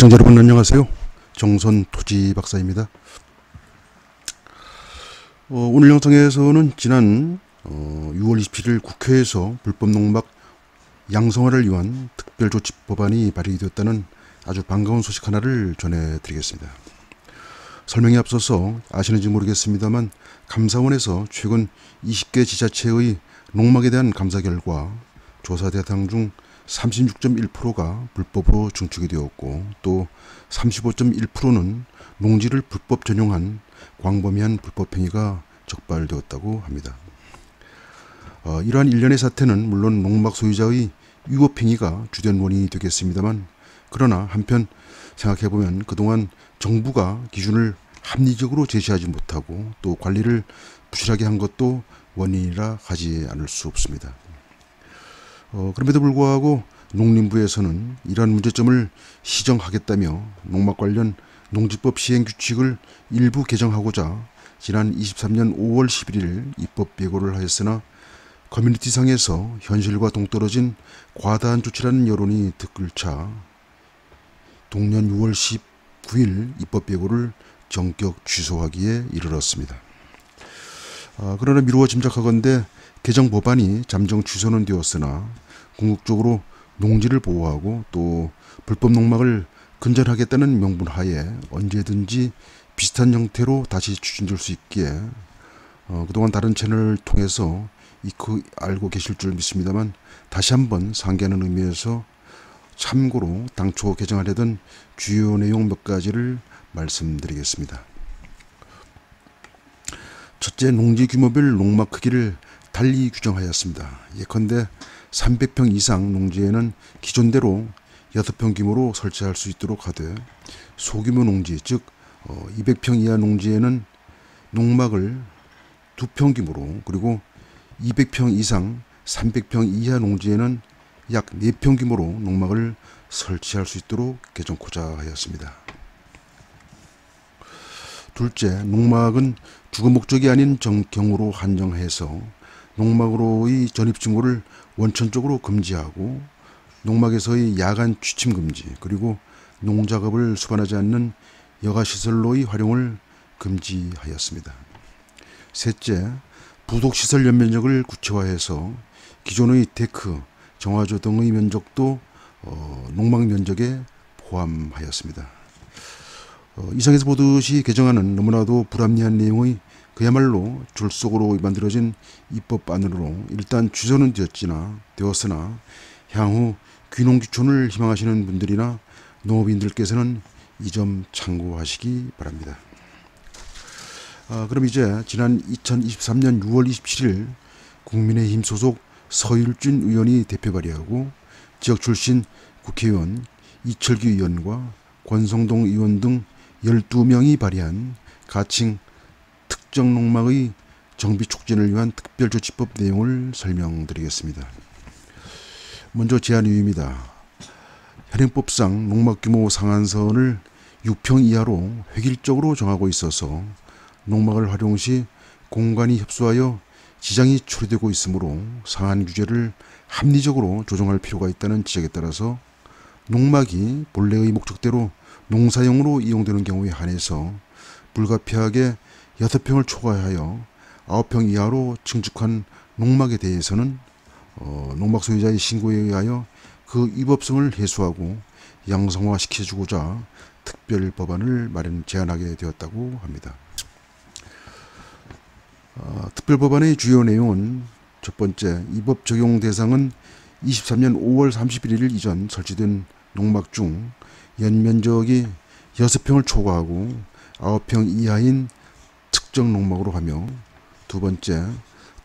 시청자 여러분 안녕하세요. 정선 토지 박사입니다. 오늘 영상에서는 지난 6월 27일 국회에서 불법 농막 양성화를 위한 특별조치법안이 발의되었다는 아주 반가운 소식 하나를 전해드리겠습니다. 설명에 앞서서 아시는지 모르겠습니다만 감사원에서 최근 20개 지자체의 농막에 대한 감사 결과 조사 대상 중 36.1%가 불법으로 증축이 되었고 또 35.1%는 농지를 불법 전용한 광범위한 불법 행위가 적발되었다고 합니다. 이러한 일련의 사태는 물론 농막 소유자의 위법 행위가 주된 원인이 되겠습니다만 그러나 한편 생각해보면 그동안 정부가 기준을 합리적으로 제시하지 못하고 또 관리를 부실하게 한 것도 원인이라 하지 않을 수 없습니다. 그럼에도 불구하고 농림부에서는 이러한 문제점을 시정하겠다며 농막 관련 농지법 시행 규칙을 일부 개정하고자 지난 23년 5월 11일 입법 예고를 하였으나 커뮤니티상에서 현실과 동떨어진 과다한 조치라는 여론이 들끓자 동년 6월 19일 입법 예고를 전격 취소하기에 이르렀습니다. 그러나 미루어 짐작하건대 개정 법안이 잠정 취소는 되었으나 궁극적으로 농지를 보호하고 또 불법 농막을 근절하겠다는 명분하에 언제든지 비슷한 형태로 다시 추진될 수 있기에 그동안 다른 채널을 통해서 익히 알고 계실 줄 믿습니다만 다시 한번 상기하는 의미에서 참고로 당초 개정하려던 주요 내용 몇 가지를 말씀드리겠습니다. 첫째, 농지 규모별 농막 크기를 달리 규정하였습니다. 예컨대 300평 이상 농지에는 기존대로 6평 규모로 설치할 수 있도록 하되 소규모 농지 즉 200평 이하 농지에는 농막을 2평 규모로 그리고 200평 이상 300평 이하 농지에는 약 4평 규모로 농막을 설치할 수 있도록 개정코자 하였습니다. 둘째, 농막은 주거 목적이 아닌 경우로 한정해서 농막으로의 전입 증오를 원천적으로 금지하고 농막에서의 야간 취침 금지 그리고 농작업을 수반하지 않는 여가시설로의 활용을 금지하였습니다. 셋째, 부속시설 연면적을 구체화해서 기존의 데크, 정화조 등의 면적도 농막 면적에 포함하였습니다. 이상에서 보듯이 개정안은 너무나도 불합리한 내용의 그야말로 졸속으로 만들어진 입법안으로 일단 취소는 되었으나 향후 귀농귀촌을 희망하시는 분들이나 농업인들께서는 이 점 참고하시기 바랍니다. 그럼 이제 지난 2023년 6월 27일 국민의힘 소속 서율준 의원이 대표 발의하고 지역 출신 국회의원 이철규 의원과 권성동 의원 등 12명이 발의한 가칭 특정 농막의 정비 촉진을 위한 특별조치법 내용을 설명드리겠습니다. 먼저 제안 이유입니다. 현행법상 농막 규모 상한선을 6평 이하로 획일적으로 정하고 있어서 농막을 활용 시 공간이 협소하여 지장이 초래되고 있으므로 상한 규제를 합리적으로 조정할 필요가 있다는 지적에 따라서 농막이 본래의 목적대로 농사용으로 이용되는 경우에 한해서 불가피하게 6평을 초과하여 9평 이하로 증축한 농막에 대해서는 농막 소유자의 신고에 의하여 그 위법성을 해소하고 양성화 시켜주고자 특별 법안을 제안하게 되었다고 합니다. 특별 법안의 주요 내용은 첫 번째, 이 법 적용 대상은 23년 5월 31일 이전 설치된 농막 중 연면적이 6평을 초과하고 9평 이하인 특정 농막으로 하며 두 번째,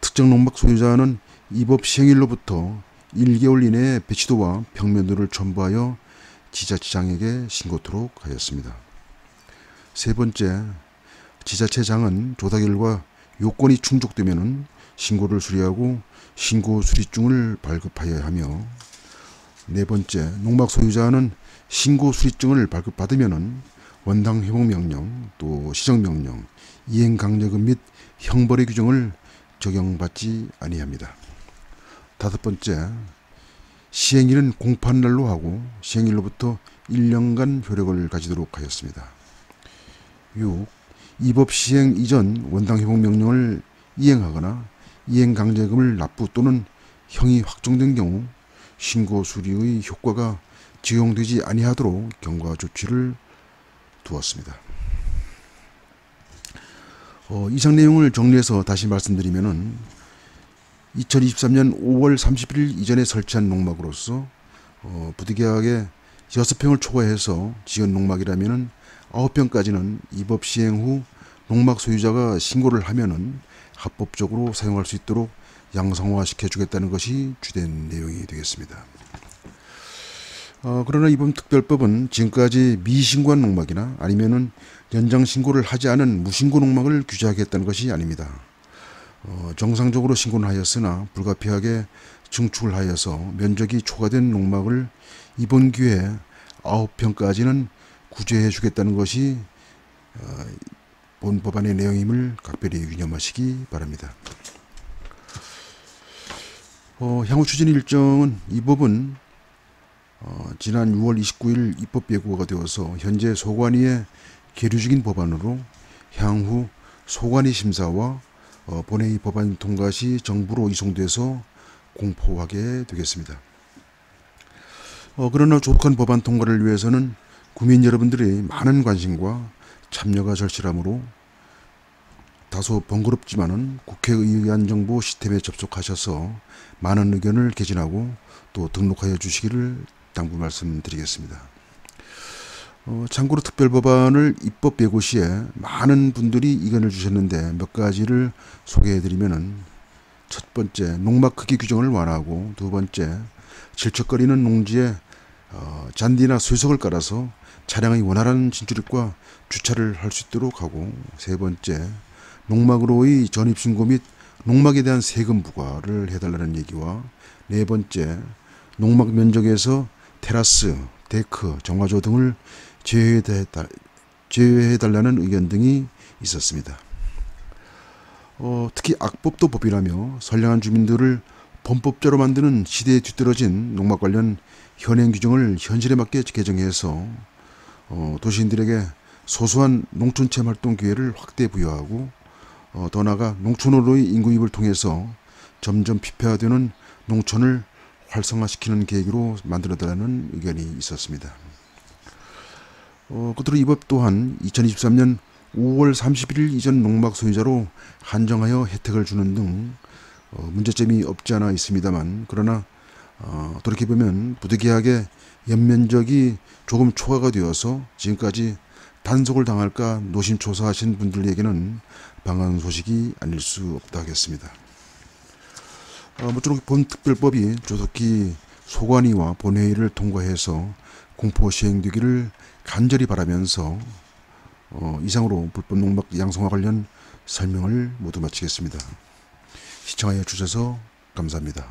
특정 농막 소유자는 이 법 시행일로부터 1개월 이내에 배치도와 평면도를 첨부하여 지자체장에게 신고토록 하였습니다. 세 번째, 지자체장은 조사 결과 요건이 충족되면 신고를 수리하고 신고 수리증을 발급하여야 하며 네 번째, 농막 소유자는 신고 수리증을 발급받으면 원당 회복명령 또 시정명령, 이행강제금 및 형벌의 규정을 적용받지 아니합니다. 다섯 번째, 시행일은 공판날로 하고 시행일로부터 1년간 효력을 가지도록 하였습니다. 6. 이 법 시행 이전 원당 회복 명령을 이행하거나 이행 강제금을 납부 또는 형이 확정된 경우 신고 수리의 효과가 적용되지 아니하도록 경과 조치를 두었습니다. 이상 내용을 정리해서 다시 말씀드리면은 2023년 5월 30일 이전에 설치한 농막으로서 부득이하게 6평을 초과해서 지은 농막이라면은 9평까지는 이 법 시행 후 농막 소유자가 신고를 하면은 합법적으로 사용할 수 있도록 양성화 시켜주겠다는 것이 주된 내용이 되겠습니다. 그러나 이번 특별법은 지금까지 미신고한 농막이나 아니면은 연장 신고를 하지 않은 무신고 농막을 규제하겠다는 것이 아닙니다. 정상적으로 신고는 하였으나 불가피하게 증축을 하여서 면적이 초과된 농막을 이번 기회에 9평까지는 구제해 주겠다는 것이 본 법안의 내용임을 각별히 유념하시기 바랍니다. 향후 추진 일정은 이 법은 지난 6월 29일 입법 예고가 되어서 현재 소관위에 계류 중인 법안으로 향후 소관위 심사와 본회의 법안 통과 시 정부로 이송돼서 공포하게 되겠습니다. 그러나 조속한 법안 통과를 위해서는 국민 여러분들의 많은 관심과 참여가 절실하므로 다소 번거롭지만은 국회의안 정보 시스템에 접속하셔서 많은 의견을 개진하고 또 등록하여 주시기를 당부 말씀드리겠습니다. 참고로 특별법안을 입법 예고 시에 많은 분들이 의견을 주셨는데 몇 가지를 소개해드리면은 첫 번째, 농막 크기 규정을 완화하고 두 번째, 질척거리는 농지에 잔디나 쇠석을 깔아서 차량의 원활한 진출입과 주차를 할 수 있도록 하고 세 번째, 농막으로의 전입신고 및 농막에 대한 세금 부과를 해달라는 얘기와 네 번째, 농막 면적에서 테라스, 데크, 정화조 등을 제외해달라는 의견 등이 있었습니다. 특히 악법도 법이라며 선량한 주민들을 범법자로 만드는 시대에 뒤떨어진 농막 관련 현행 규정을 현실에 맞게 개정해서 도시인들에게 소소한 농촌체험 활동 기회를 확대 부여하고 더 나아가 농촌으로의 인구입을 통해서 점점 피폐화되는 농촌을 활성화시키는 계획으로 만들어달라는 의견이 있었습니다. 끝으로 이 법 또한 2023년 5월 31일 이전 농막 소유자로 한정하여 혜택을 주는 등 문제점이 없지 않아 있습니다만 그러나 돌이켜보면 부득이하게 연면적이 조금 초과가 되어서 지금까지 단속을 당할까 노심초사하신 분들에게는 반가운 소식이 아닐 수 없다 하겠습니다. 모쪼록 본 특별법이 조속히 소관위와 본회의를 통과해서 공포 시행되기를 간절히 바라면서 이상으로 불법 농막 양성화 관련 설명을 모두 마치겠습니다. 시청하여 주셔서 감사합니다.